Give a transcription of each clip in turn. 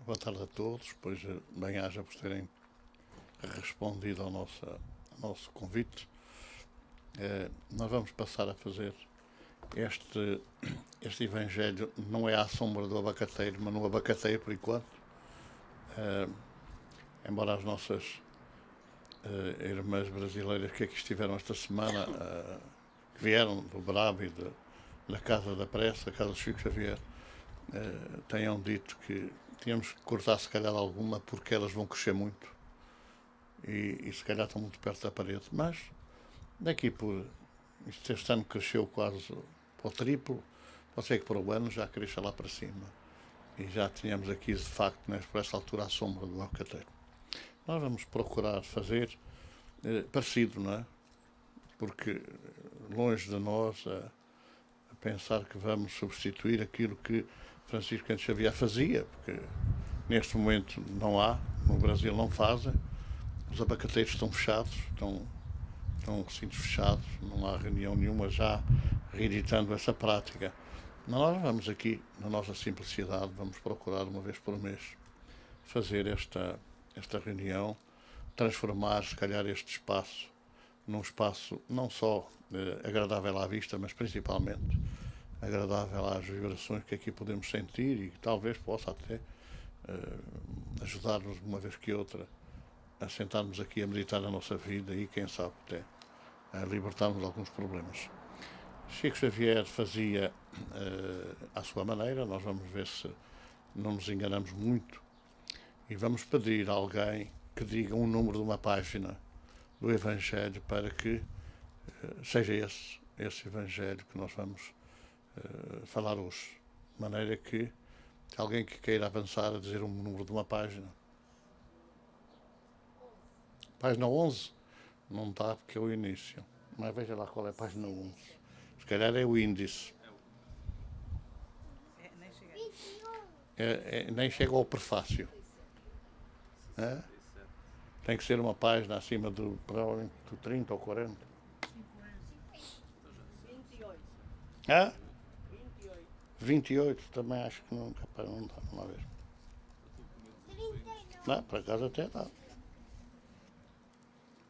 Boa tarde a todos, pois bem-aja por terem respondido ao nosso convite. Nós vamos passar a fazer este Evangelho, não é à sombra do abacateiro, mas no abacateiro por enquanto. Embora as nossas irmãs brasileiras que aqui estiveram esta semana, que vieram do Brabo e da Casa da Pressa, a Casa de Chico Xavier, tenham dito que tínhamos que cortar se calhar alguma porque elas vão crescer muito e se calhar estão muito perto da parede, mas daqui por este ano cresceu quase para o triplo, pode ser que para o ano já cresça lá para cima e já tínhamos aqui de facto, né, por esta altura à sombra do abacateiro. Nós vamos procurar fazer parecido, não é? Porque longe de nós a pensar que vamos substituir aquilo que Francisco Canto Xavier fazia, porque neste momento não há, no Brasil não fazem, os abacateiros estão fechados, estão recintos fechados, não há reunião nenhuma já reeditando essa prática. Nós vamos aqui, na nossa simplicidade, vamos procurar uma vez por mês fazer esta reunião, transformar, se calhar, este espaço num espaço não só agradável à vista, mas principalmente agradável às vibrações que aqui podemos sentir e que talvez possa até ajudar-nos uma vez que outra a sentarmos aqui a meditar na nossa vida e quem sabe até a libertarmos de alguns problemas. Chico Xavier fazia à sua maneira, nós vamos ver se não nos enganamos muito e vamos pedir a alguém que diga um número de uma página do Evangelho para que seja esse Evangelho que nós vamos falar hoje, de maneira que alguém que queira avançar a dizer um número de uma página. Página 11? Não está porque é o início, mas veja lá qual é a página 11. Se calhar é o índice. Nem chega ao prefácio. É? Tem que ser uma página acima do 30 ou 40. 28. Ah? 28 também acho que não, capaz, não dá, uma vez. Não, por acaso até dá.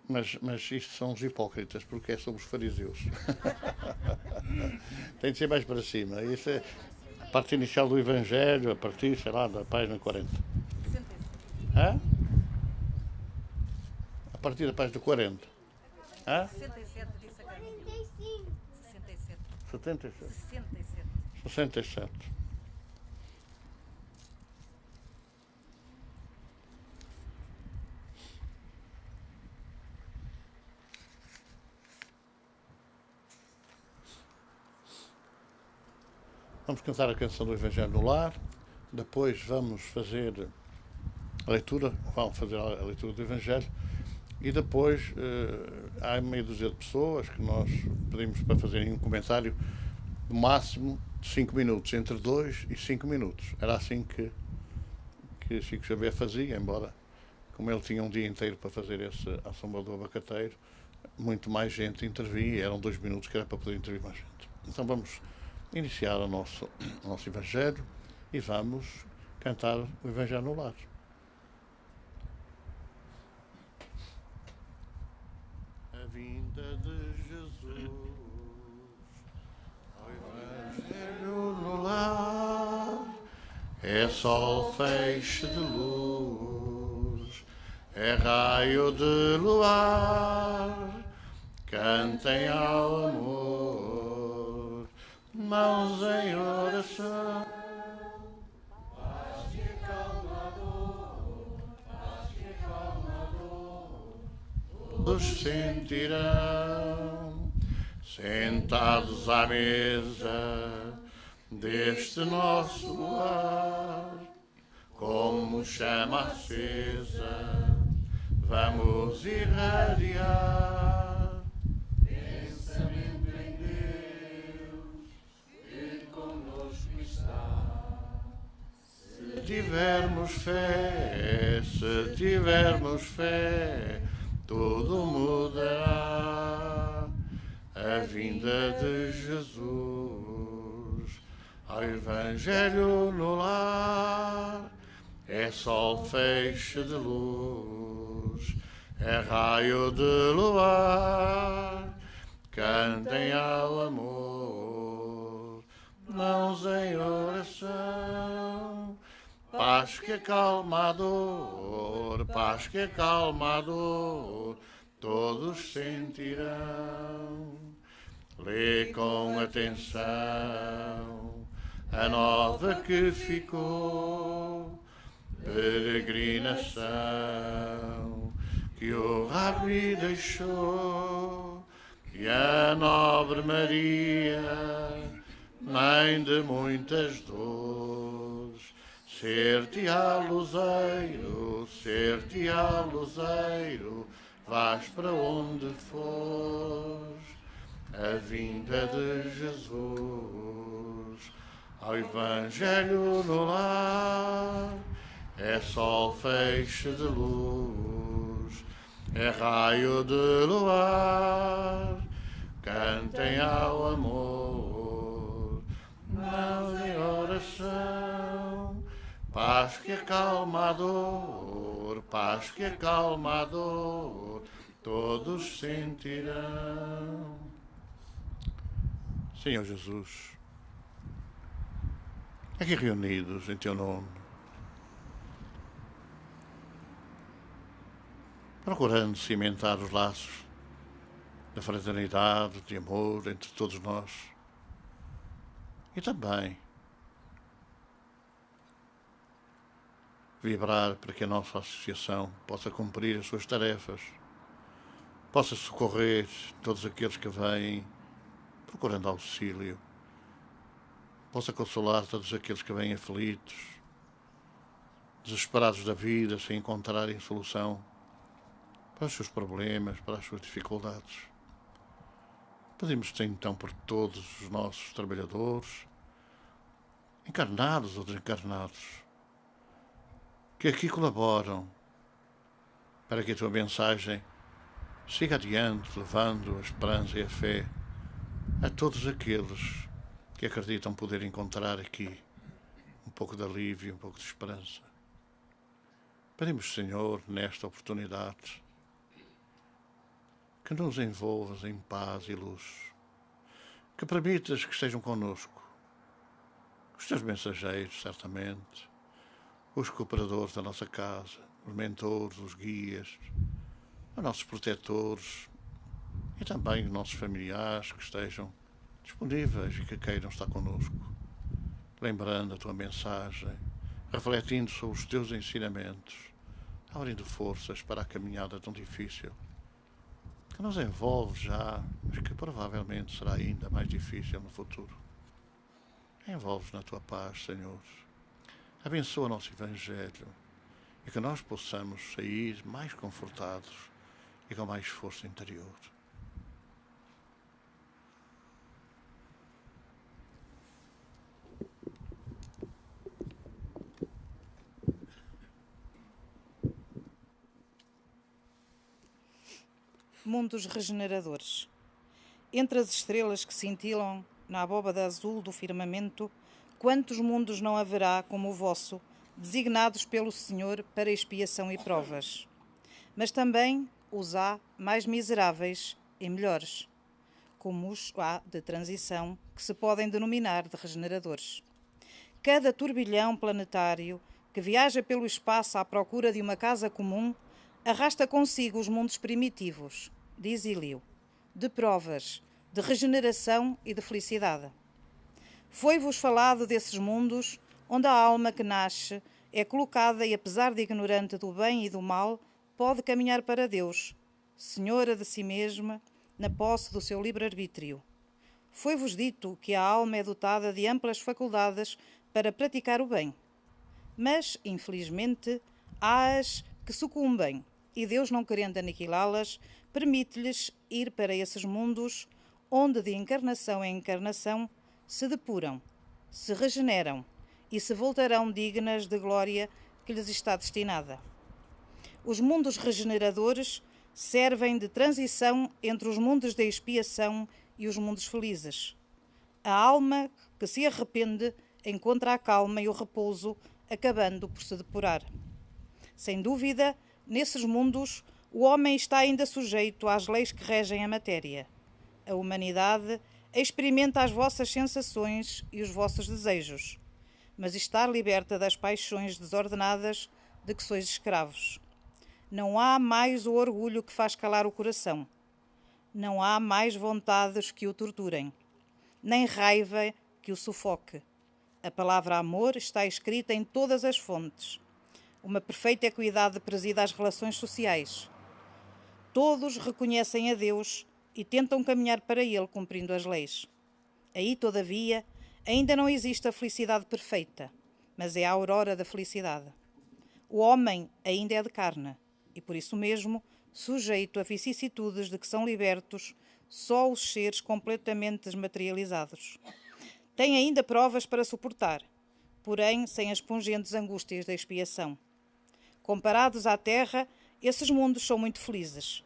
Mas isto são os hipócritas, porque é sobre os fariseus. Tem de ser mais para cima. Isso é a parte inicial do Evangelho, a partir, sei lá, da página 40. Hã? A partir da página 40. Hã? 67, disse a Carminha. 67. 77? 67. 67. Vamos cantar a canção do Evangelho no Lar, depois vamos fazer a leitura, vamos fazer a leitura do Evangelho e depois há meia dúzia de pessoas que nós pedimos para fazerem um comentário no máximo de 5 minutos, entre 2 e 5 minutos. Era assim que Chico Xavier fazia, embora, como ele tinha um dia inteiro para fazer a sombra do abacateiro, muito mais gente intervia, eram 2 minutos que era para poder intervir mais gente. Então vamos iniciar o nosso Evangelho e vamos cantar o Evangelho no Lar. A vinda de Jesus, ao Evangelho no lar, é sol feixe de luz, é raio de luar, cantem ao amor, mãos em oração. Paz que acalma a dor, paz que acalma a dor, todos sentirão, sentados à mesa deste nosso lar, como chama acesa, vamos irradiar pensamento em Deus, Ele conosco está. Se tivermos fé, tudo mudará. A vinda de Jesus, ao Evangelho no lar, é É sol, feixe de luz, é raio de luar. Cantem ao amor, mãos em oração. Paz que acalma a dor, paz que acalma a dor, todos sentirão. Lê com atenção a nova que ficou, peregrinação que o Rabi deixou, e a nobre Maria, mãe de muitas dores, ser-te-á luzeiro, vais para onde fores. A vinda de Jesus ao Evangelho no lar é sol, feixe de luz, é raio de luar. Cantem ao amor, mãos em oração. Paz que acalma a dor, paz que acalma a dor, todos sentirão. Senhor Jesus, aqui reunidos em Teu nome, procurando cimentar os laços da fraternidade, de amor entre todos nós, e também vibrar para que a nossa associação possa cumprir as suas tarefas, possa socorrer todos aqueles que vêm procurando auxílio, possa consolar todos aqueles que vêm aflitos, desesperados da vida, sem encontrarem solução para os seus problemas, para as suas dificuldades. Pedimos-te então por todos os nossos trabalhadores, encarnados ou desencarnados, que aqui colaboram para que a tua mensagem siga adiante, levando a esperança e a fé a todos aqueles que acreditam poder encontrar aqui um pouco de alívio, um pouco de esperança. Pedimos, Senhor, nesta oportunidade, que nos envolvas em paz e luz, que permitas que estejam connosco os teus mensageiros, certamente, os cooperadores da nossa casa, os mentores, os guias, os nossos protetores e também os nossos familiares que estejam disponíveis e que queiram estar connosco, lembrando a tua mensagem, refletindo sobre os teus ensinamentos, abrindo forças para a caminhada tão difícil, que nos envolve já, mas que provavelmente será ainda mais difícil no futuro. Envolve-nos na tua paz, Senhor. Abençoa o nosso Evangelho e que nós possamos sair mais confortados e com mais força interior. Mundos regeneradores. Entre as estrelas que cintilam na abóbada azul do firmamento, quantos mundos não haverá como o vosso, designados pelo Senhor para expiação e provas? Mas também os há mais miseráveis e melhores, como os há de transição, que se podem denominar de regeneradores. Cada turbilhão planetário que viaja pelo espaço à procura de uma casa comum arrasta consigo os mundos primitivos, de exílio, de provas, de regeneração e de felicidade. Foi-vos falado desses mundos onde a alma que nasce é colocada e, apesar de ignorante do bem e do mal, pode caminhar para Deus, senhora de si mesma, na posse do seu livre-arbítrio. Foi-vos dito que a alma é dotada de amplas faculdades para praticar o bem. Mas, infelizmente, há-as que sucumbem, e Deus, não querendo aniquilá-las, permite-lhes ir para esses mundos onde, de encarnação em encarnação, se depuram, se regeneram e se voltarão dignas de glória que lhes está destinada. Os mundos regeneradores servem de transição entre os mundos da expiação e os mundos felizes. A alma que se arrepende encontra a calma e o repouso acabando por se depurar. Sem dúvida, nesses mundos, o homem está ainda sujeito às leis que regem a matéria. A humanidade experimenta as vossas sensações e os vossos desejos, mas está liberta das paixões desordenadas de que sois escravos. Não há mais o orgulho que faz calar o coração. Não há mais vontades que o torturem, nem raiva que o sufoque. A palavra amor está escrita em todas as fontes. Uma perfeita equidade preside às relações sociais. Todos reconhecem a Deus e tentam caminhar para Ele cumprindo as leis. Aí, todavia, ainda não existe a felicidade perfeita, mas é a aurora da felicidade. O homem ainda é de carne e, por isso mesmo, sujeito a vicissitudes de que são libertos só os seres completamente desmaterializados. Tem ainda provas para suportar, porém sem as pungentes angústias da expiação. Comparados à terra, esses mundos são muito felizes,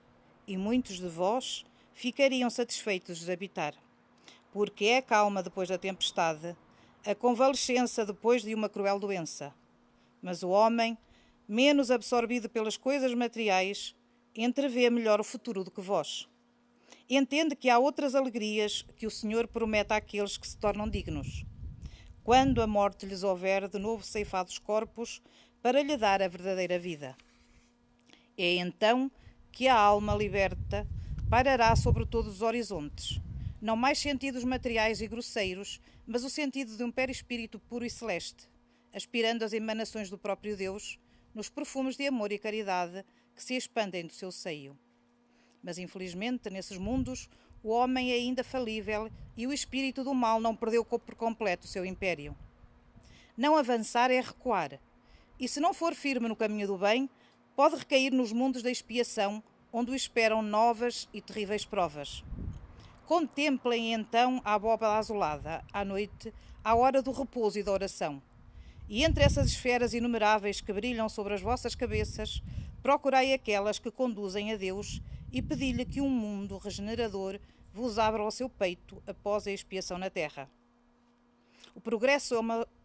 e muitos de vós ficariam satisfeitos de habitar, porque é a calma depois da tempestade, a convalescença depois de uma cruel doença. Mas o homem, menos absorvido pelas coisas materiais, entrevê melhor o futuro do que vós. Entende que há outras alegrias que o Senhor promete àqueles que se tornam dignos. Quando a morte lhes houver de novo ceifado os corpos, para lhe dar a verdadeira vida. É então que a alma liberta pairará sobre todos os horizontes, não mais sentidos materiais e grosseiros, mas o sentido de um perispírito puro e celeste, aspirando às emanações do próprio Deus, nos perfumes de amor e caridade que se expandem do seu seio. Mas, infelizmente, nesses mundos, o homem é ainda falível e o espírito do mal não perdeu por completo o seu império. Não avançar é recuar, e se não for firme no caminho do bem, pode recair nos mundos da expiação, onde o esperam novas e terríveis provas. Contemplem então a abóbada azulada, à noite, à hora do repouso e da oração. E entre essas esferas inumeráveis que brilham sobre as vossas cabeças, procurai aquelas que conduzem a Deus e pedi-lhe que um mundo regenerador vos abra ao seu peito após a expiação na terra. O progresso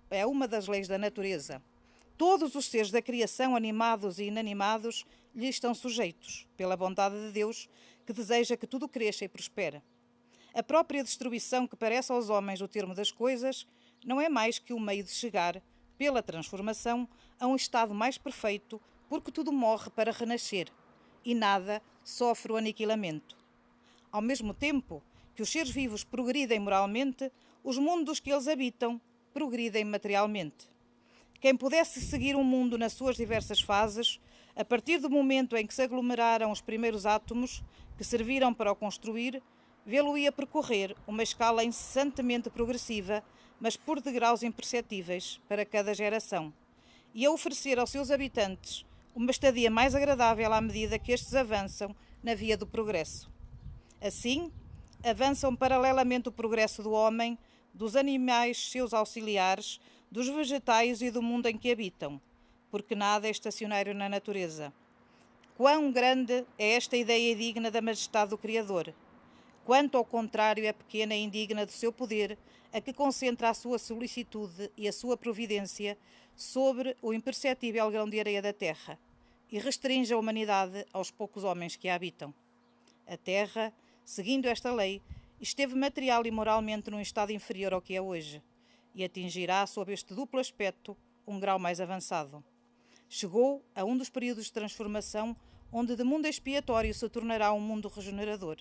é uma das leis da natureza. Todos os seres da criação, animados e inanimados, lhe estão sujeitos, pela bondade de Deus, que deseja que tudo cresça e prospere. A própria destruição que parece aos homens o termo das coisas não é mais que o meio de chegar, pela transformação, a um estado mais perfeito, porque tudo morre para renascer, e nada sofre o aniquilamento. Ao mesmo tempo que os seres vivos progridem moralmente, os mundos que eles habitam progridem materialmente. Quem pudesse seguir um mundo nas suas diversas fases, a partir do momento em que se aglomeraram os primeiros átomos que serviram para o construir, vê-lo-ia percorrer uma escala incessantemente progressiva, mas por degraus imperceptíveis para cada geração, e a oferecer aos seus habitantes uma estadia mais agradável à medida que estes avançam na via do progresso. Assim, avançam paralelamente o progresso do homem, dos animais seus auxiliares, dos vegetais e do mundo em que habitam, porque nada é estacionário na natureza. Quão grande é esta ideia digna da majestade do Criador! Quanto, ao contrário, é pequena e indigna do seu poder, a que concentra a sua solicitude e a sua providência sobre o imperceptível grão de areia da terra, e restringe a humanidade aos poucos homens que a habitam. A terra, seguindo esta lei, esteve material e moralmente num estado inferior ao que é hoje, e atingirá, sob este duplo aspecto, um grau mais avançado. Chegou a um dos períodos de transformação onde de mundo expiatório se tornará um mundo regenerador.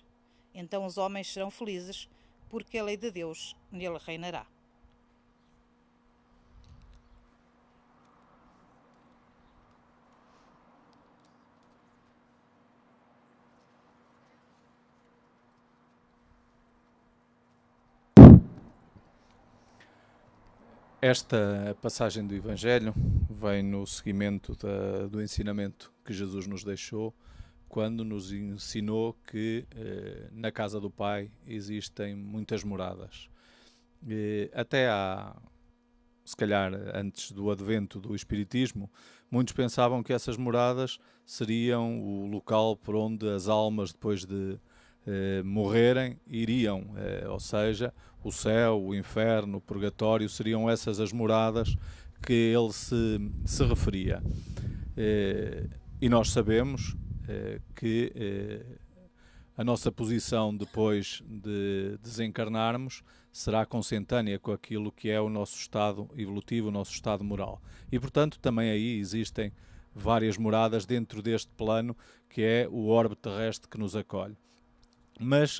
Então os homens serão felizes, porque a lei de Deus nele reinará. Esta passagem do Evangelho vem no seguimento do ensinamento que Jesus nos deixou quando nos ensinou que na casa do Pai existem muitas moradas. Até se calhar antes do advento do Espiritismo, muitos pensavam que essas moradas seriam o local por onde as almas, depois de morrerem, iriam, ou seja, o céu, o inferno, o purgatório, seriam essas as moradas que ele se referia. E nós sabemos que a nossa posição depois de desencarnarmos será consentânea com aquilo que é o nosso estado evolutivo, o nosso estado moral. E, portanto, também aí existem várias moradas dentro deste plano, que é o orbe terrestre que nos acolhe. Mas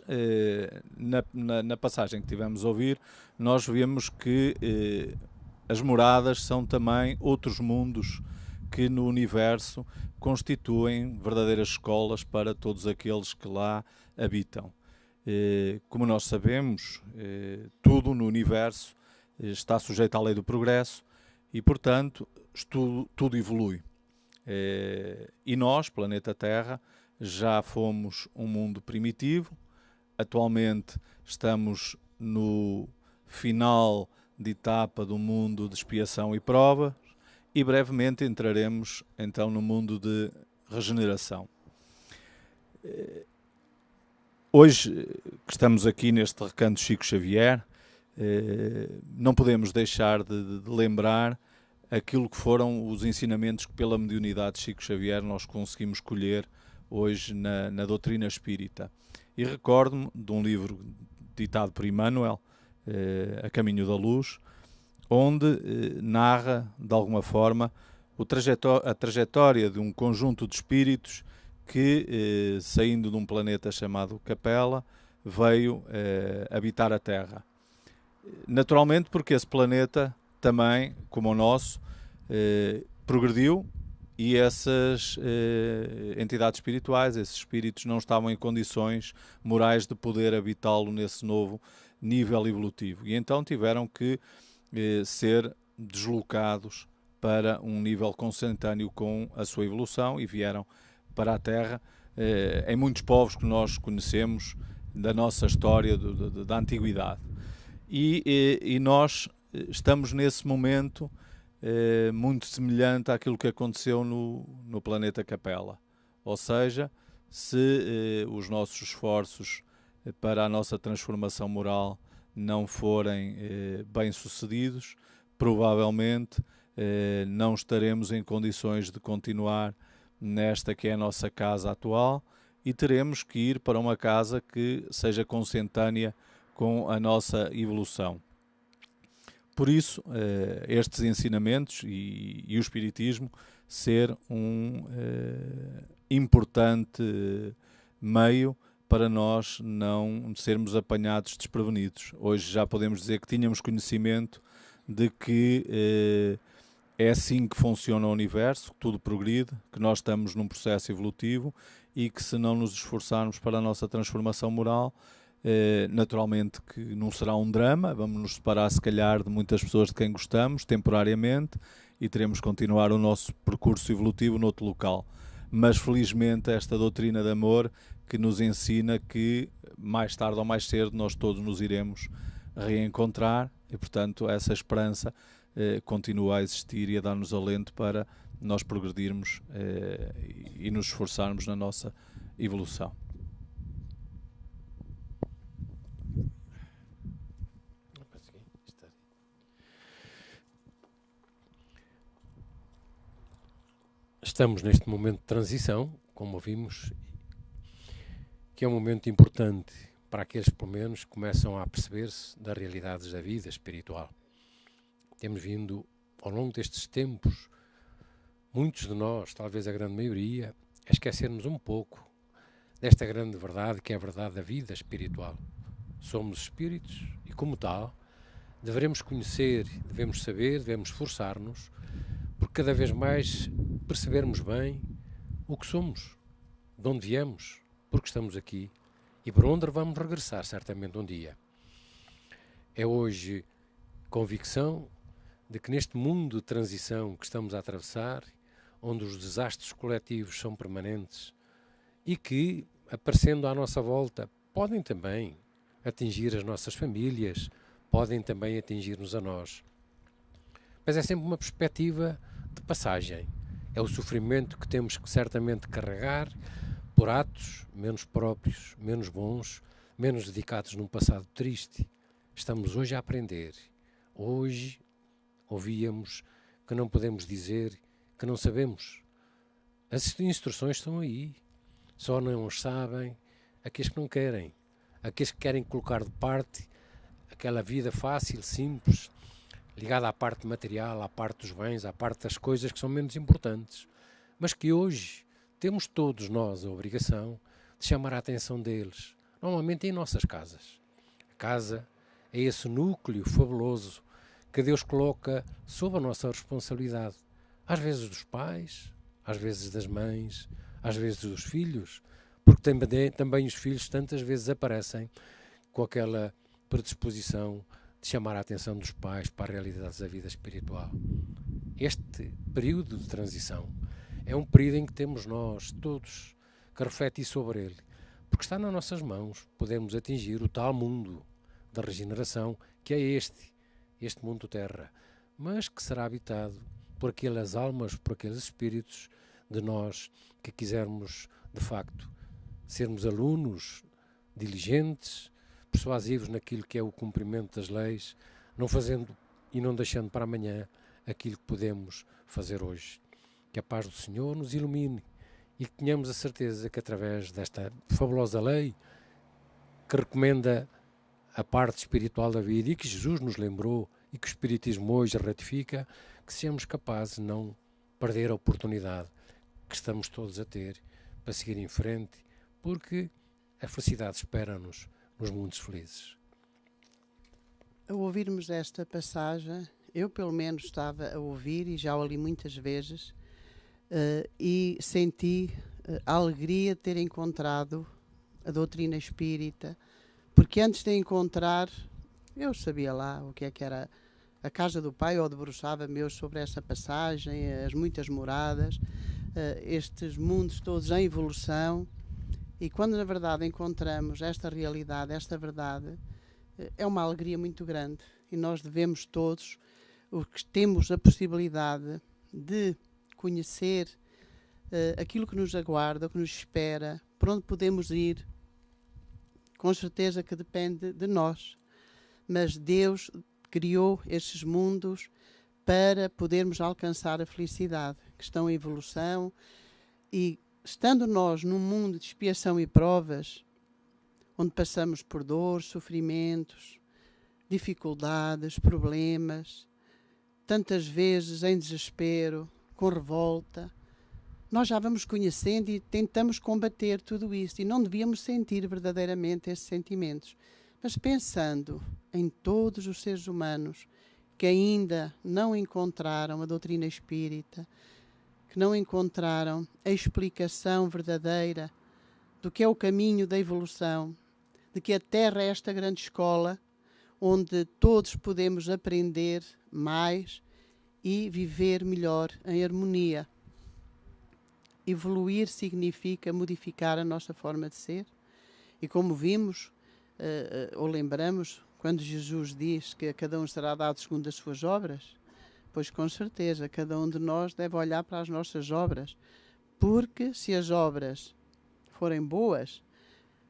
na passagem que tivemos a ouvir, nós vemos que as moradas são também outros mundos que no universo constituem verdadeiras escolas para todos aqueles que lá habitam. Como nós sabemos, tudo no universo está sujeito à lei do progresso e, portanto, tudo evolui. E nós, planeta Terra, já fomos um mundo primitivo, atualmente estamos no final de etapa do mundo de expiação e prova e brevemente entraremos então no mundo de regeneração. Hoje que estamos aqui neste recanto Chico Xavier, não podemos deixar de lembrar aquilo que foram os ensinamentos que pela mediunidade de Chico Xavier nós conseguimos colher hoje na doutrina espírita. E recordo-me de um livro ditado por Emmanuel, A Caminho da Luz, onde narra, de alguma forma, a trajetória de um conjunto de espíritos que, saindo de um planeta chamado Capela, veio habitar a Terra. Naturalmente porque esse planeta também, como o nosso, progrediu e essas entidades espirituais, esses espíritos, não estavam em condições morais de poder habitá-lo nesse novo nível evolutivo. E então tiveram que ser deslocados para um nível consentâneo com a sua evolução e vieram para a Terra em muitos povos que nós conhecemos da nossa história da Antiguidade. E nós estamos nesse momento muito semelhante àquilo que aconteceu no planeta Capela. Ou seja, se os nossos esforços para a nossa transformação moral não forem bem-sucedidos, provavelmente não estaremos em condições de continuar nesta que é a nossa casa atual e teremos que ir para uma casa que seja consentânea com a nossa evolução. Por isso, estes ensinamentos e o Espiritismo ser um importante meio para nós não sermos apanhados desprevenidos. Hoje já podemos dizer que tínhamos conhecimento de que é assim que funciona o universo, que tudo progride, que nós estamos num processo evolutivo e que se não nos esforçarmos para a nossa transformação moral, naturalmente que não será um drama, vamos nos separar se calhar de muitas pessoas de quem gostamos, temporariamente, e teremos que continuar o nosso percurso evolutivo noutro local. Mas felizmente esta doutrina de amor que nos ensina que mais tarde ou mais cedo nós todos nos iremos reencontrar e portanto essa esperança continua a existir e a dar-nos alento para nós progredirmos e nos esforçarmos na nossa evolução. Estamos neste momento de transição, como ouvimos, que é um momento importante para aqueles, pelo menos, que começam a perceber-se das realidades da vida espiritual. Temos vindo, ao longo destes tempos, muitos de nós, talvez a grande maioria, a esquecermos um pouco desta grande verdade, que é a verdade da vida espiritual. Somos espíritos e, como tal, devemos conhecer, devemos saber, devemos esforçar-nos, porque cada vez mais percebermos bem o que somos, de onde viemos, porque estamos aqui e para onde vamos regressar certamente um dia. É hoje convicção de que neste mundo de transição que estamos a atravessar, onde os desastres coletivos são permanentes e que, aparecendo à nossa volta, podem também atingir as nossas famílias, podem também atingir-nos a nós. Mas é sempre uma perspectiva de passagem. É o sofrimento que temos que certamente carregar por atos menos próprios, menos bons, menos dedicados num passado triste. Estamos hoje a aprender. Hoje ouvíamos que não podemos dizer, que não sabemos. As instruções estão aí. Só não as sabem aqueles que não querem. Aqueles que querem colocar de parte aquela vida fácil, simples, ligada à parte material, à parte dos bens, à parte das coisas que são menos importantes. Mas que hoje temos todos nós a obrigação de chamar a atenção deles, normalmente em nossas casas. A casa é esse núcleo fabuloso que Deus coloca sob a nossa responsabilidade. Às vezes dos pais, às vezes das mães, às vezes dos filhos, porque também os filhos tantas vezes aparecem com aquela predisposição de chamar a atenção dos pais para as realidades da vida espiritual. Este período de transição é um período em que temos nós, todos, que refletir sobre ele, porque está nas nossas mãos, podemos atingir o tal mundo da regeneração, que é este mundo terra, mas que será habitado por aquelas almas, por aqueles espíritos de nós que quisermos, de facto, sermos alunos diligentes, persuasivos naquilo que é o cumprimento das leis, não fazendo e não deixando para amanhã aquilo que podemos fazer hoje. Que a paz do Senhor nos ilumine e que tenhamos a certeza que através desta fabulosa lei que recomenda a parte espiritual da vida e que Jesus nos lembrou e que o Espiritismo hoje ratifica, que sejamos capazes de não perder a oportunidade que estamos todos a ter para seguir em frente, porque a felicidade espera-nos nos mundos felizes. Ao ouvirmos esta passagem, eu pelo menos estava a ouvir e já o li muitas vezes e senti a alegria de ter encontrado a doutrina espírita, porque antes de encontrar, eu sabia lá o que era a casa do Pai, ou debruçava-me sobre essa passagem, as muitas moradas, estes mundos todos em evolução, e quando na verdade encontramos esta realidade, esta verdade, é uma alegria muito grande, e nós devemos todos, os que temos a possibilidade de conhecer aquilo que nos aguarda, o que nos espera, por onde podemos ir, com certeza que depende de nós, mas Deus criou estes mundos para podermos alcançar a felicidade, que estão em evolução, e estando nós num mundo de expiação e provas, onde passamos por dores, sofrimentos, dificuldades, problemas, tantas vezes em desespero, com revolta, nós já vamos conhecendo e tentamos combater tudo isso, e não devíamos sentir verdadeiramente esses sentimentos. Mas pensando em todos os seres humanos que ainda não encontraram a doutrina espírita, que não encontraram a explicação verdadeira do que é o caminho da evolução, de que a Terra é esta grande escola onde todos podemos aprender mais e viver melhor em harmonia. Evoluir significa modificar a nossa forma de ser, e como vimos, ou lembramos, quando Jesus diz que a cada um será dado segundo as suas obras, pois com certeza cada um de nós deve olhar para as nossas obras, porque se as obras forem boas,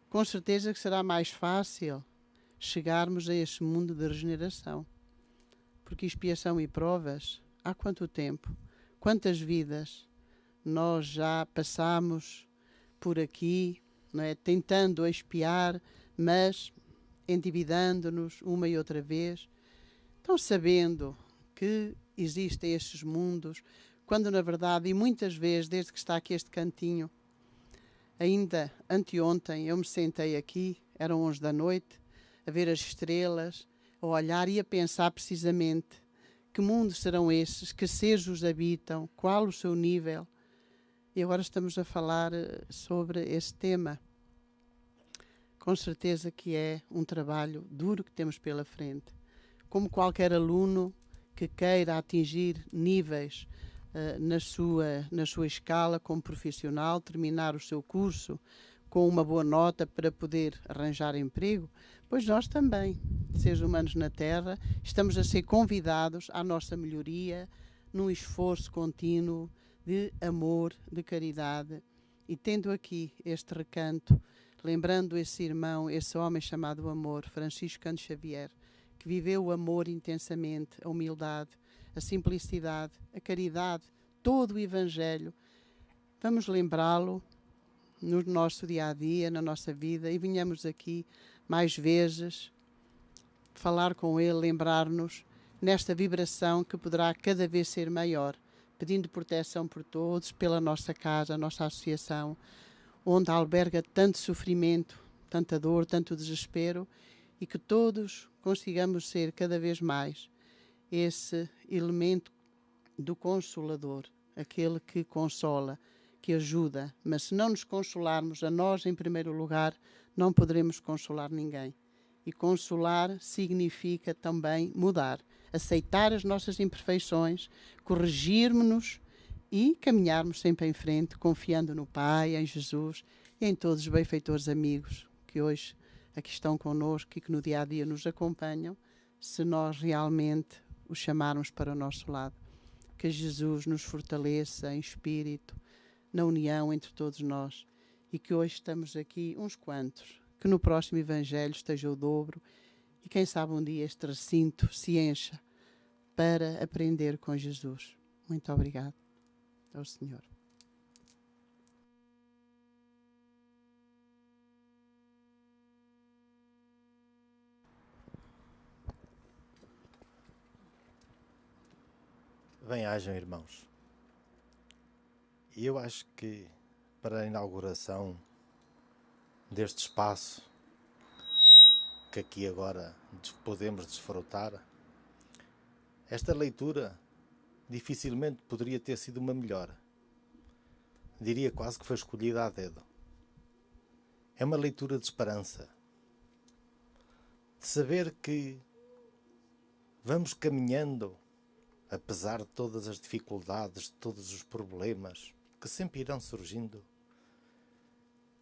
com certeza que será mais fácil chegarmos a este mundo de regeneração. Porque expiação e provas, há quanto tempo, quantas vidas nós já passamos por aqui, não é? Tentando expiar, mas endividando-nos uma e outra vez. Então, sabendo que existem estes mundos, quando na verdade, e muitas vezes, desde que está aqui este cantinho, ainda anteontem eu me sentei aqui, eram 11 da noite, a ver as estrelas, a olhar e a pensar precisamente que mundos serão esses, que seres os habitam, qual o seu nível. E agora estamos a falar sobre esse tema. Com certeza que é um trabalho duro que temos pela frente. Como qualquer aluno que queira atingir níveis na sua escala como profissional, terminar o seu curso com uma boa nota para poder arranjar emprego, pois nós também, seres humanos na Terra, estamos a ser convidados à nossa melhoria, num esforço contínuo de amor, de caridade. E tendo aqui este recanto, lembrando esse irmão, esse homem chamado Amor, Francisco Cândido Xavier, que viveu o amor intensamente, a humildade, a simplicidade, a caridade, todo o Evangelho. Vamos lembrá-lo no nosso dia-a-dia, na nossa vida, e venhamos aqui mais vezes falar com Ele, lembrar-nos nesta vibração que poderá cada vez ser maior, pedindo proteção por todos, pela nossa casa, a nossa associação, onde alberga tanto sofrimento, tanta dor, tanto desespero, e que todos consigamos ser cada vez mais esse elemento do Consolador, aquele que consola, que ajuda. Mas se não nos consolarmos a nós em primeiro lugar, não poderemos consolar ninguém. E consolar significa também mudar, aceitar as nossas imperfeições, corrigirmos-nos e caminharmos sempre em frente, confiando no Pai, em Jesus e em todos os benfeitores amigos que hoje aqui estão connosco e que no dia-a-dia nos acompanham, se nós realmente os chamarmos para o nosso lado. Que Jesus nos fortaleça em espírito, na união entre todos nós, e que hoje estamos aqui uns quantos, que no próximo Evangelho esteja o dobro, e quem sabe um dia este recinto se encha para aprender com Jesus. Muito obrigado ao Senhor. Bem-ajam, irmãos. E eu acho que para a inauguração deste espaço que aqui agora podemos desfrutar, esta leitura dificilmente poderia ter sido uma melhor. Diria quase que foi escolhida a dedo. É uma leitura de esperança, de saber que vamos caminhando, apesar de todas as dificuldades, de todos os problemas que sempre irão surgindo,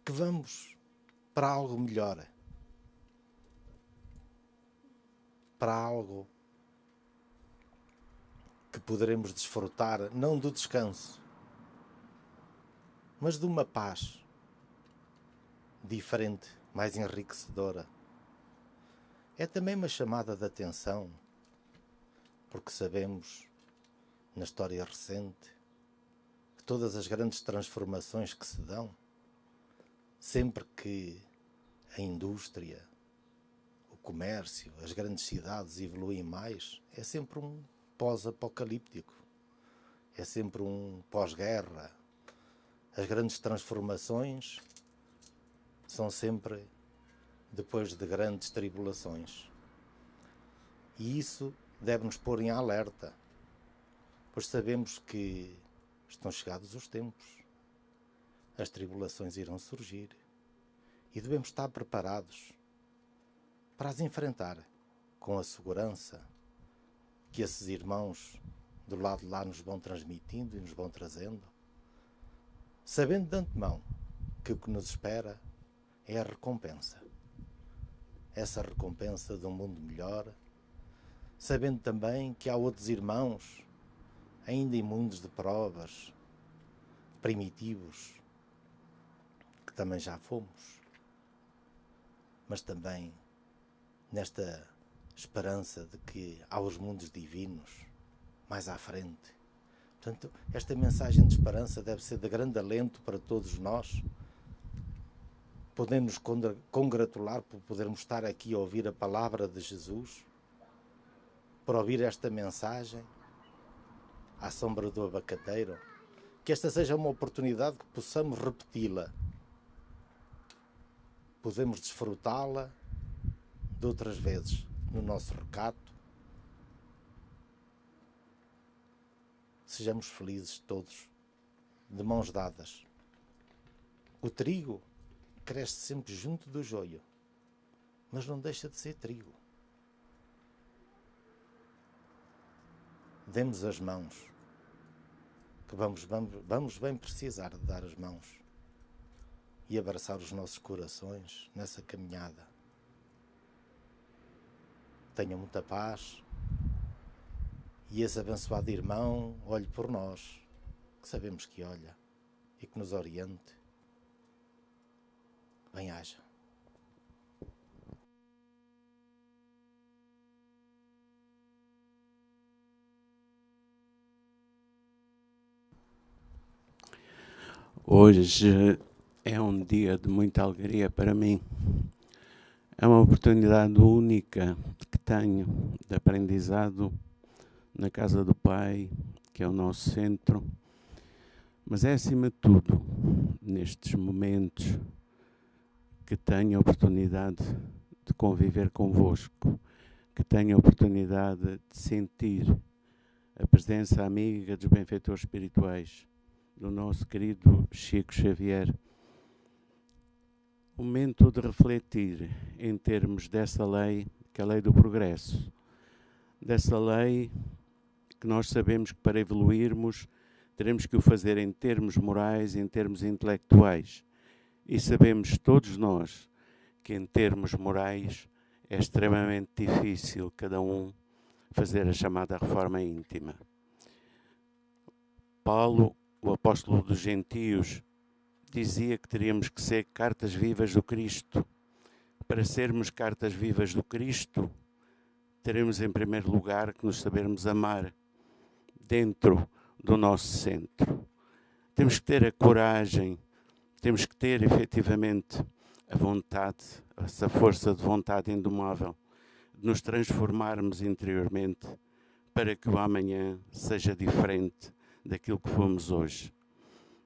que vamos para algo melhor, para algo que poderemos desfrutar, não do descanso, mas de uma paz diferente, mais enriquecedora. É também uma chamada de atenção, porque sabemos, na história recente, que todas as grandes transformações que se dão, sempre que a indústria, o comércio, as grandes cidades evoluem mais, é sempre um pós-apocalíptico, é sempre um pós-guerra. As grandes transformações são sempre depois de grandes tribulações. E isso deve-nos pôr em alerta, pois sabemos que estão chegados os tempos, as tribulações irão surgir e devemos estar preparados para as enfrentar com a segurança que esses irmãos do lado de lá nos vão transmitindo e nos vão trazendo, sabendo de antemão que o que nos espera é a recompensa, essa recompensa de um mundo melhor, sabendo também que há outros irmãos ainda imundos de provas, primitivos, que também já fomos, mas também nesta esperança de que há os mundos divinos mais à frente. Portanto, esta mensagem de esperança deve ser de grande alento para todos nós. Podemos congratular por podermos estar aqui a ouvir a palavra de Jesus, por ouvir esta mensagem à sombra do abacateiro, que esta seja uma oportunidade que possamos repeti-la, podemos desfrutá-la de outras vezes no nosso recato. Sejamos felizes todos, de mãos dadas. O trigo cresce sempre junto do joio, mas não deixa de ser trigo. Demos as mãos, que vamos bem precisar de dar as mãos e abraçar os nossos corações nessa caminhada. Tenham muita paz e esse abençoado irmão olhe por nós, que sabemos que olha e que nos oriente. Bem-aja. Hoje é um dia de muita alegria para mim. É uma oportunidade única que tenho de aprendizado na casa do Pai, que é o nosso centro. Mas é, acima de tudo, nestes momentos que tenho a oportunidade de conviver convosco, que tenho a oportunidade de sentir a presença amiga dos benfeitores espirituais, do nosso querido Chico Xavier. O momento de refletir em termos dessa lei, que é a lei do progresso, dessa lei que nós sabemos que para evoluirmos teremos que o fazer em termos morais, em termos intelectuais, e sabemos todos nós que em termos morais é extremamente difícil cada um fazer a chamada reforma íntima. Paulo, o apóstolo dos gentios, dizia que teríamos que ser cartas vivas do Cristo. Para sermos cartas vivas do Cristo, teremos em primeiro lugar que nos sabermos amar dentro do nosso centro. Temos que ter a coragem, temos que ter efetivamente a vontade, essa força de vontade indomável, de nos transformarmos interiormente para que o amanhã seja diferente daquilo que fomos hoje.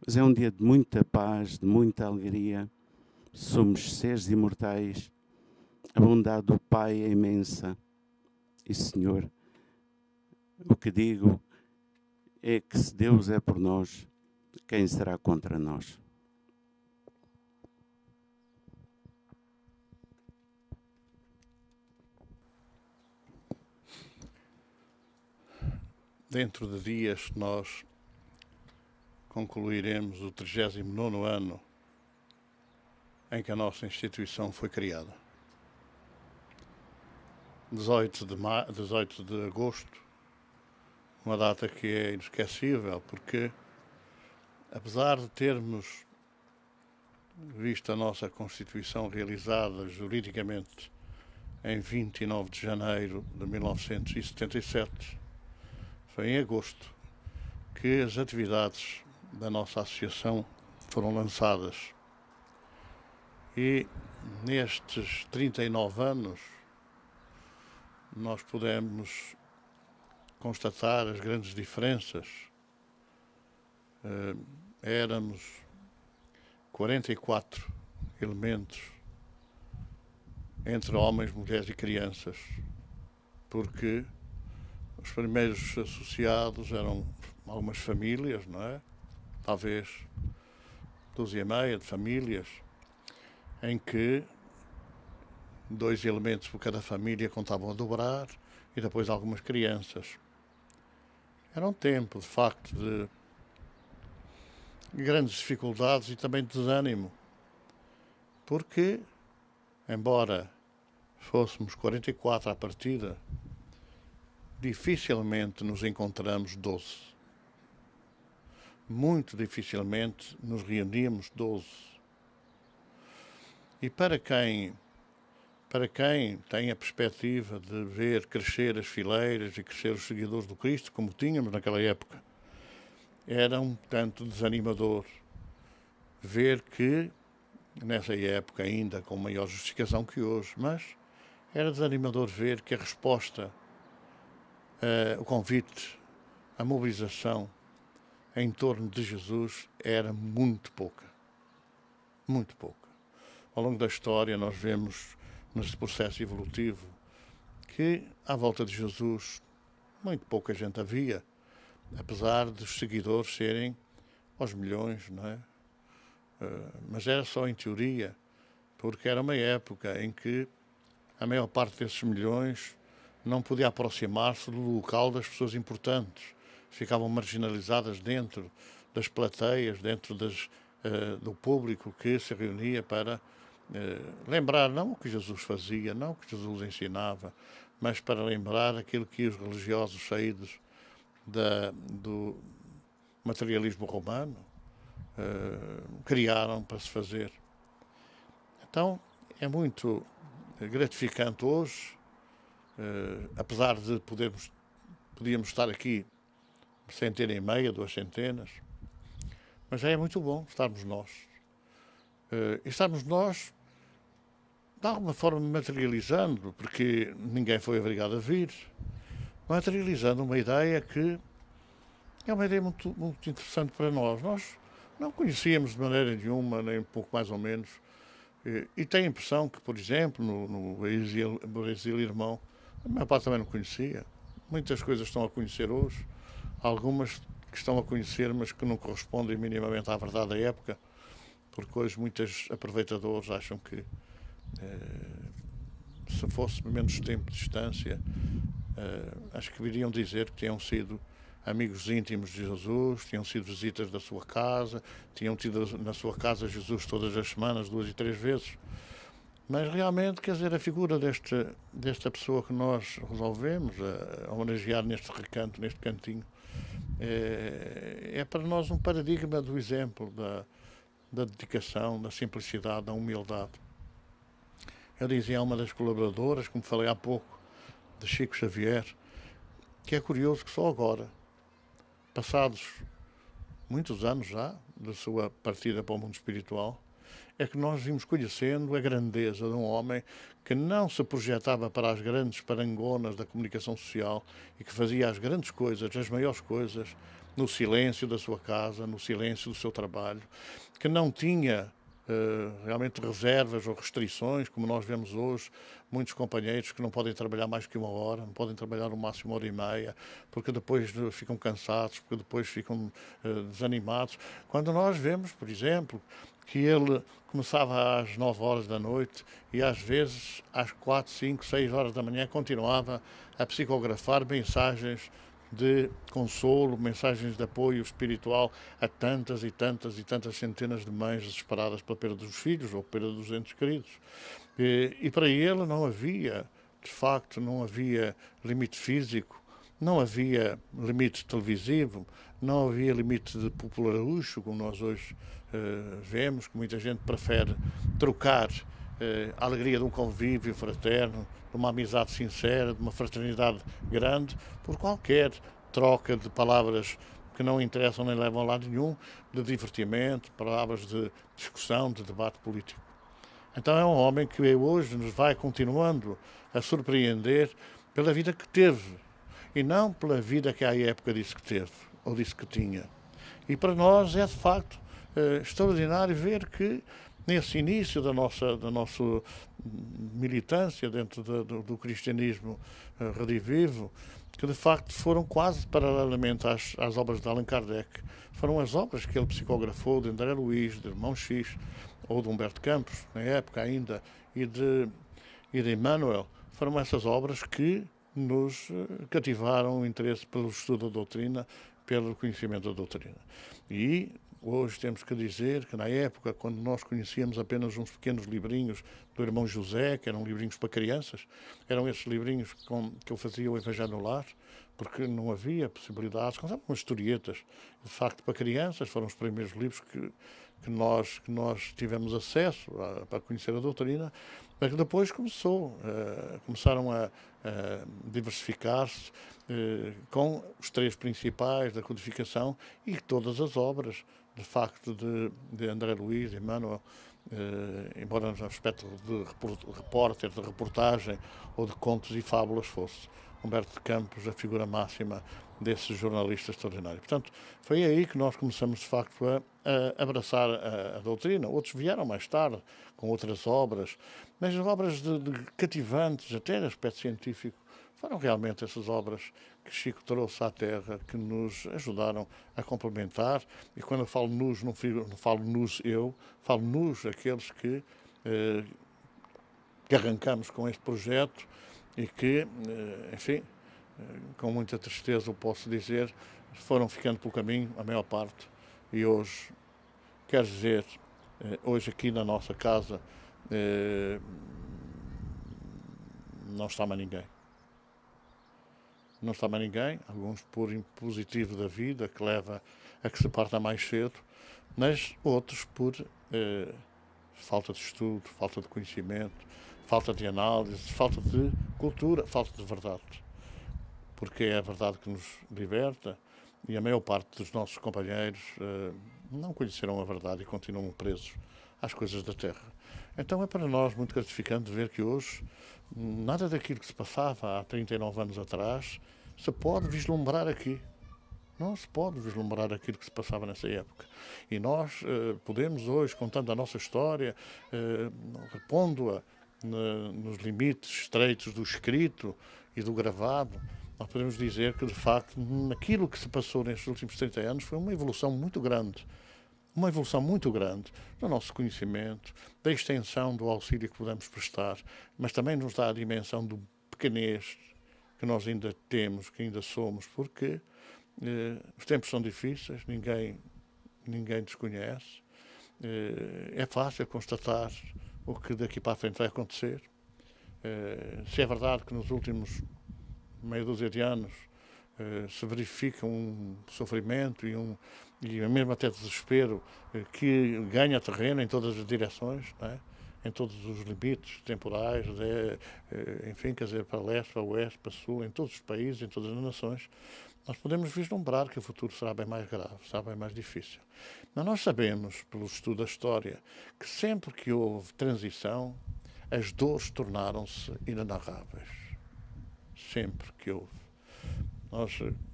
Mas é um dia de muita paz, de muita alegria. Somos seres imortais. A bondade do Pai é imensa. E, Senhor, o que digo é que se Deus é por nós, quem será contra nós? Dentro de dias nós concluiremos o 39º ano em que a nossa instituição foi criada. 18 de agosto, uma data que é inesquecível, porque apesar de termos visto a nossa Constituição realizada juridicamente em 29 de janeiro de 1977, foi em agosto que as atividades da nossa associação foram lançadas. E nestes 39 anos nós pudemos constatar as grandes diferenças. Éramos 44 elementos entre homens, mulheres e crianças, porque os primeiros associados eram algumas famílias, não é? Talvez 12,5 de famílias, em que 2 elementos por cada família contavam a dobrar e depois algumas crianças. Era um tempo, de facto, de grandes dificuldades e também de desânimo, porque, embora fôssemos 44 à partida, dificilmente nos encontramos 12. Muito dificilmente nos reuníamos 12. E para quem tem a perspectiva de ver crescer as fileiras e crescer os seguidores do Cristo, como tínhamos naquela época, era um tanto desanimador ver que, nessa época ainda com maior justificação que hoje, mas era desanimador ver que a resposta, o convite, a mobilização em torno de Jesus era muito pouca. Muito pouca. Ao longo da história nós vemos, nesse processo evolutivo, que à volta de Jesus muito pouca gente havia, apesar dos seguidores serem aos milhões, não é? Mas era só em teoria, porque era uma época em que a maior parte desses milhões não podia aproximar-se do local das pessoas importantes. Ficavam marginalizadas dentro das plateias, dentro do público que se reunia para lembrar não o que Jesus fazia, não o que Jesus ensinava, mas para lembrar aquilo que os religiosos saídos do materialismo romano criaram para se fazer. Então, é muito gratificante hoje, apesar de podíamos estar aqui 150, 200, mas já é muito bom estarmos nós. E estarmos nós, de alguma forma, materializando, porque ninguém foi obrigado a vir, materializando uma ideia que é uma ideia muito, muito interessante para nós. Nós não conhecíamos de maneira nenhuma, nem um pouco mais ou menos, e tenho a impressão que, por exemplo, no Brasil Irmão, a minha parte também não conhecia. Muitas coisas estão a conhecer hoje, algumas que estão a conhecer, mas que não correspondem minimamente à verdade da época, porque hoje muitos aproveitadores acham que se fosse menos tempo de distância, acho que viriam dizer que tinham sido amigos íntimos de Jesus, tinham sido visitas da sua casa, tinham tido na sua casa Jesus todas as semanas, 2 e 3 vezes. Mas realmente, quer dizer, a figura desta pessoa que nós resolvemos a homenagear neste recanto, neste cantinho, é para nós um paradigma do exemplo, da dedicação, da simplicidade, da humildade. Eu dizia a uma das colaboradoras, como falei há pouco, de Chico Xavier, que é curioso que só agora, passados muitos anos já da sua partida para o mundo espiritual, é que nós vimos conhecendo a grandeza de um homem que não se projetava para as grandes parangonas da comunicação social e que fazia as grandes coisas, as maiores coisas, no silêncio da sua casa, no silêncio do seu trabalho, que não tinha realmente reservas ou restrições, como nós vemos hoje, muitos companheiros que não podem trabalhar mais que 1 hora, não podem trabalhar no máximo 1h30, porque depois ficam cansados, porque depois ficam desanimados. Quando nós vemos, por exemplo, que ele começava às 9 horas da noite e às vezes às 4, 5, 6 horas da manhã continuava a psicografar mensagens de consolo, mensagens de apoio espiritual a tantas e tantas e tantas centenas de mães desesperadas pela perda dos filhos ou perda dos entes queridos. E para ele não havia, de facto, não havia limite físico, não havia limite televisivo, não havia limite de popularucho, como nós hoje vemos, que muita gente prefere trocar a alegria de um convívio fraterno, de uma amizade sincera, de uma fraternidade grande, por qualquer troca de palavras que não interessam nem levam a lado nenhum, de divertimento, palavras de discussão, de debate político. Então é um homem que hoje nos vai continuando a surpreender pela vida que teve, e não pela vida que à época disse que teve, ou disse que tinha. E para nós é de facto extraordinário ver que nesse início da nossa militância dentro do cristianismo redivivo, que de facto foram quase paralelamente às obras de Allan Kardec, foram as obras que ele psicografou de André Luiz, de Irmão X, ou de Humberto Campos, na época ainda, e de Emmanuel, foram essas obras que nos cativaram o interesse pelo estudo da doutrina, pelo conhecimento da doutrina. E hoje temos que dizer que na época, quando nós conhecíamos apenas uns pequenos livrinhos do Irmão José, que eram livrinhos para crianças, eram esses livrinhos que eu fazia o Evangelho no Lar, porque não havia possibilidades, contava umas historietas, de facto, para crianças, foram os primeiros livros que nós tivemos acesso para conhecer a doutrina, mas que depois começaram a diversificar-se com os 3 principais da codificação e todas as obras, de facto, de André Luiz, de Emmanuel, embora no aspecto de repórter, de reportagem ou de contos e fábulas fosse Humberto de Campos a figura máxima desse jornalista extraordinário. Portanto, foi aí que nós começamos, de facto, a abraçar a doutrina. Outros vieram mais tarde, com outras obras, mas as obras de cativantes, até de aspecto científico, foram realmente essas obras que Chico trouxe à Terra, que nos ajudaram a complementar. E quando eu falo nos, não falo nos eu, falo nos aqueles que arrancamos com este projeto e que, enfim, com muita tristeza eu posso dizer, foram ficando pelo caminho, a maior parte. E hoje, quer dizer, hoje aqui na nossa casa, não está mais ninguém. Não está mais ninguém, alguns por impositivo da vida, que leva a que se parta mais cedo, mas outros por falta de estudo, falta de conhecimento, falta de análise, falta de cultura, falta de verdade. Porque é a verdade que nos liberta, e a maior parte dos nossos companheiros não conheceram a verdade e continuam presos às coisas da terra. Então é para nós muito gratificante ver que hoje nada daquilo que se passava há 39 anos atrás se pode vislumbrar aqui. Não se pode vislumbrar aquilo que se passava nessa época. E nós podemos hoje, contando a nossa história, repondo-a nos limites estreitos do escrito e do gravado, nós podemos dizer que, de facto, aquilo que se passou nestes últimos 30 anos foi uma evolução muito grande no nosso conhecimento, da extensão do auxílio que podemos prestar, mas também nos dá a dimensão do pequenez que nós ainda temos, que ainda somos, porque os tempos são difíceis, ninguém desconhece, é fácil constatar o que daqui para a frente vai acontecer. Se é verdade que nos últimos meia dúzia de anos se verifica um sofrimento e mesmo até desespero que ganha terreno em todas as direções, não é? Em todos os limites temporais, enfim, quer dizer, para leste, para oeste, para sul, em todos os países, em todas as nações, nós podemos vislumbrar que o futuro será bem mais grave, será bem mais difícil. Mas nós sabemos, pelo estudo da história, que sempre que houve transição, as dores tornaram-se inenarráveis. Sempre que houve.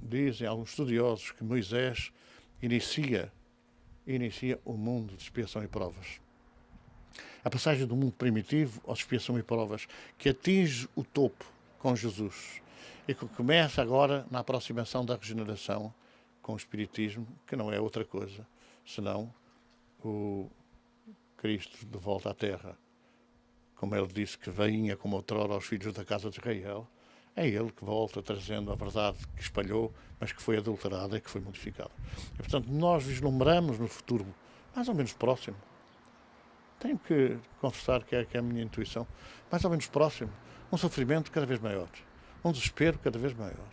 Dizem alguns estudiosos que Moisés inicia o mundo de expiação e provas. A passagem do mundo primitivo à expiação e provas, que atinge o topo com Jesus e que começa agora na aproximação da regeneração com o Espiritismo, que não é outra coisa senão o Cristo de volta à Terra. Como ele disse que vinha como outrora aos filhos da casa de Israel, é ele que volta trazendo a verdade que espalhou, mas que foi adulterada e que foi modificada. E, portanto, nós vislumbramos no futuro mais ou menos próximo. Tenho que confessar que é a minha intuição, mais ou menos próximo, um sofrimento cada vez maior, um desespero cada vez maior.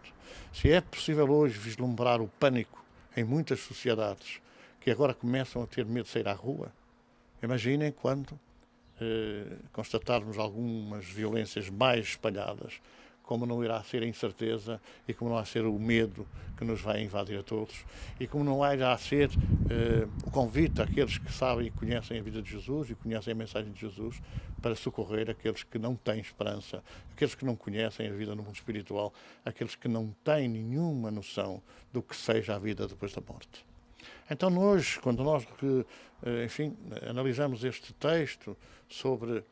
Se é possível hoje vislumbrar o pânico em muitas sociedades que agora começam a ter medo de sair à rua, imaginem quando constatarmos algumas violências mais espalhadas, como não irá ser a incerteza e como não há ser o medo que nos vai invadir a todos e como não irá ser o convite àqueles que sabem e conhecem a vida de Jesus e conhecem a mensagem de Jesus para socorrer aqueles que não têm esperança, aqueles que não conhecem a vida no mundo espiritual, aqueles que não têm nenhuma noção do que seja a vida depois da morte. Então hoje, quando nós, enfim, analisamos este texto sobre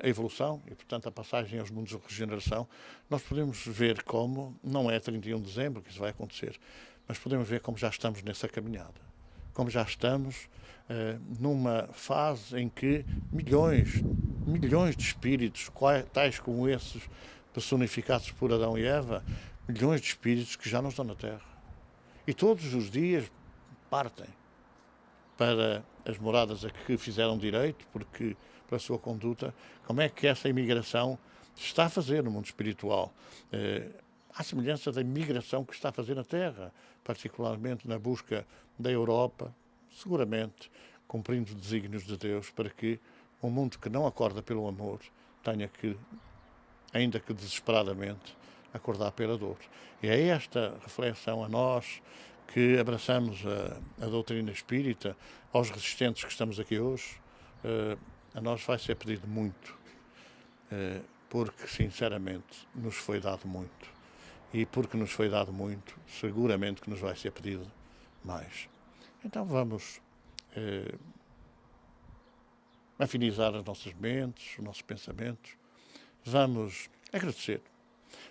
a evolução e, portanto, a passagem aos mundos de regeneração, nós podemos ver como, não é 31 de dezembro que isso vai acontecer, mas podemos ver como já estamos nessa caminhada, como já estamos numa fase em que milhões de espíritos, tais como esses personificados por Adão e Eva, milhões de espíritos que já não estão na Terra. E todos os dias partem para as moradas a que fizeram direito, porque pela sua conduta, como é que essa imigração se está a fazer no mundo espiritual, à semelhança da imigração que está a fazer na Terra, particularmente na busca da Europa, seguramente cumprindo desígnios de Deus para que um mundo que não acorda pelo amor tenha que, ainda que desesperadamente, acordar pela dor. E é esta reflexão a nós que abraçamos a doutrina espírita, aos resistentes que estamos aqui hoje, a nós vai ser pedido muito, porque, sinceramente, nos foi dado muito. E porque nos foi dado muito, seguramente que nos vai ser pedido mais. Então vamos afinizar as nossas mentes, os nossos pensamentos, vamos agradecer,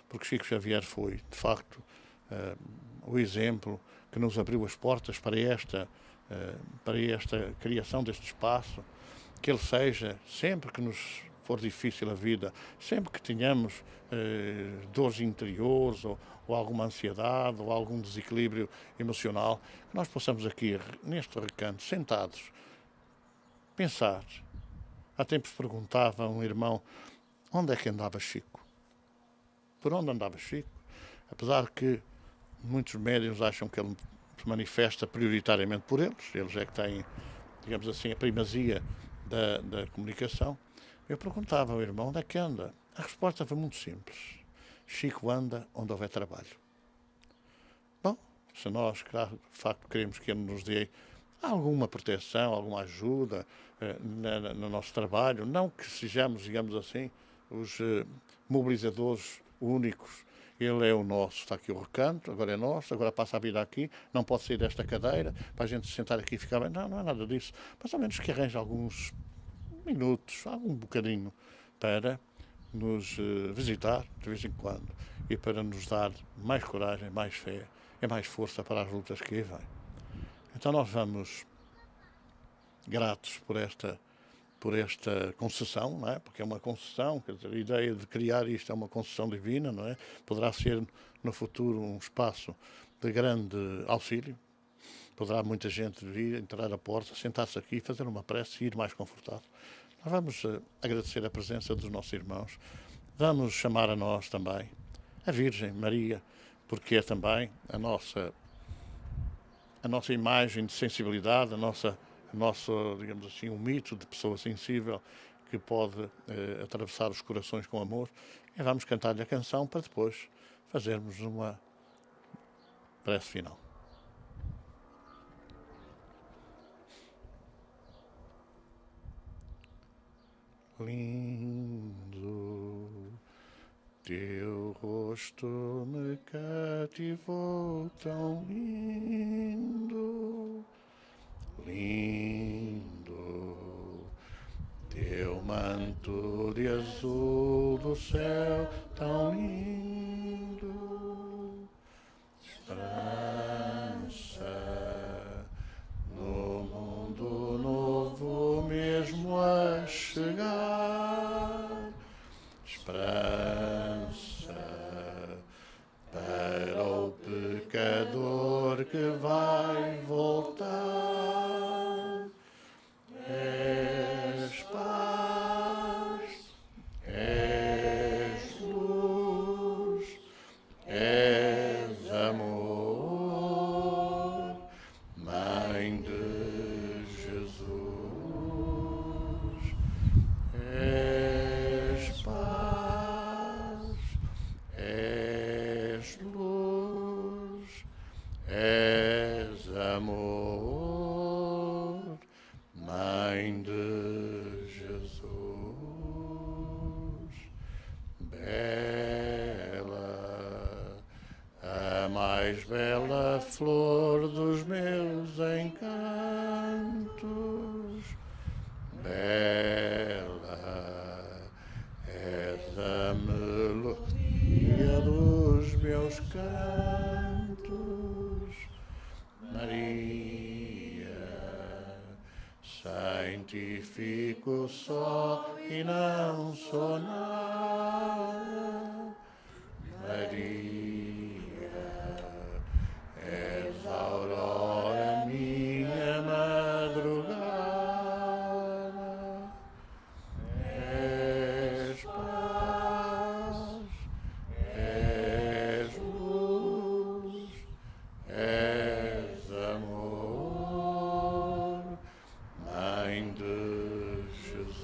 porque Chico Xavier foi, de facto, o exemplo que nos abriu as portas para esta criação deste espaço, que ele seja, sempre que nos for difícil a vida, sempre que tenhamos dores interiores ou alguma ansiedade ou algum desequilíbrio emocional, que nós possamos aqui, neste recanto, sentados, pensar. Há tempos perguntava a um irmão, onde é que andava Chico? Por onde andava Chico? Apesar que muitos médiuns acham que ele se manifesta prioritariamente por eles é que têm, digamos assim, a primazia da comunicação. Eu perguntava ao irmão, onde é que anda? A resposta foi muito simples. Chico anda onde houver trabalho. Bom, se nós, claro, de facto, queremos que ele nos dê alguma proteção, alguma ajuda no nosso trabalho. Não que sejamos, digamos assim, os mobilizadores únicos. Ele é o nosso, está aqui o recanto, agora é nosso, agora passa a vida aqui, não pode sair desta cadeira para a gente sentar aqui e ficar bem. Não, não é nada disso. Mas ao menos que arranje alguns minutos, algum bocadinho para nos visitar de vez em quando e para nos dar mais coragem, mais fé e mais força para as lutas que aí vêm. Então nós vamos gratos por esta concessão, não é? Porque é uma concessão, quer dizer, a ideia de criar isto é uma concessão divina, não é? Poderá ser no futuro um espaço de grande auxílio, poderá muita gente vir, entrar à porta, sentar-se aqui, fazer uma prece e ir mais confortável. Nós vamos agradecer a presença dos nossos irmãos, vamos chamar a nós também, a Virgem Maria, porque é também a nossa imagem de sensibilidade, a nosso, digamos assim, um mito de pessoa sensível que pode atravessar os corações com amor. E vamos cantar-lhe a canção para depois fazermos uma prece final. Lindo, teu rosto me cativou, tão lindo, lindo, teu manto de azul do céu, tão lindo, esperança no mundo novo mesmo a chegar, esperança para o pecador que vai voltar. És paz, és luz, és amor, Mãe de Jesus. És paz, és luz, és amor, Mãe de Jesus. Bela, a mais bela flor dos meus encantos, bela, és a melodia dos meus cantos, Maria, sem ti fico só e não sou nada, Maria, és a aurora, minha madrugada, és paz, és luz, és amor, Mãe de Jesus.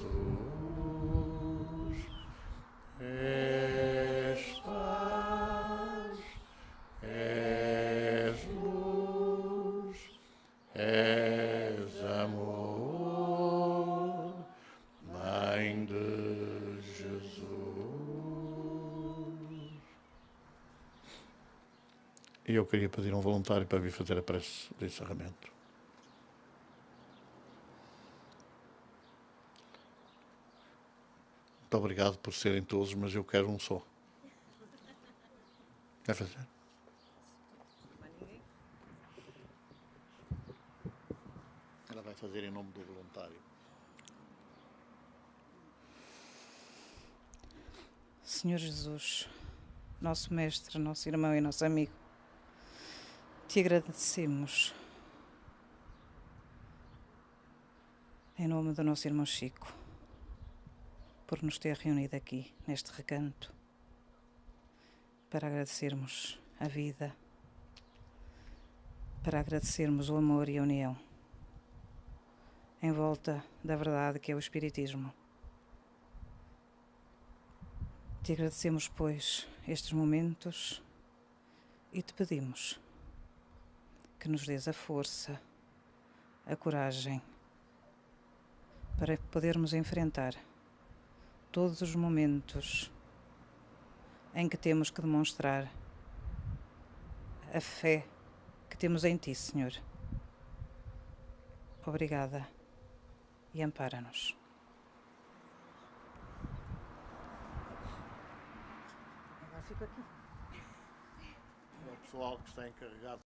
És paz, és luz, és amor, Mãe de Jesus. E eu queria pedir um voluntário para vir fazer a prece de encerramento. Muito obrigado por serem todos, mas eu quero um só. Quer fazer? Ela vai fazer em nome do voluntário. Senhor Jesus, nosso mestre, nosso irmão e nosso amigo, te agradecemos em nome do nosso irmão Chico por nos ter reunido aqui neste recanto para agradecermos a vida, para agradecermos o amor e a união em volta da verdade que é o Espiritismo. Te agradecemos, pois, estes momentos e te pedimos que nos dês a força, a coragem para podermos enfrentar todos os momentos em que temos que demonstrar a fé que temos em Ti, Senhor. Obrigada e ampara-nos. O pessoal que está encarregado